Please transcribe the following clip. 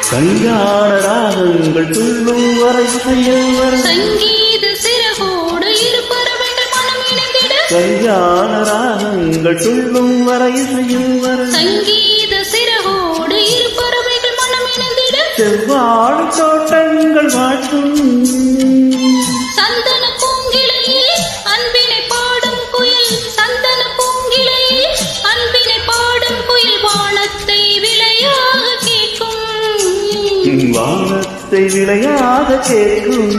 கல்யாண ராகங்கள் துள்ளும் வரை சங்கீத சிறகோடு இருப்பறவைகள் மனம் இணைந்திட கல்யாண ராகங்கள் துள்ளும் வரை சங்கீத சிறகோடு இருப்பறவைகள் மனம் இணைந்திட செவ்வாழ் தோட்டங்கள் வாழ்த்தும் சந்தன பூங்கிளையே அன்பினை பாடும் குயில் சந்தன பூங்கிளையே அன்பினை பாடும் குயில் வானத்தை விளையாக கேட்கும் வானத்தை விளையாக கேட்கும்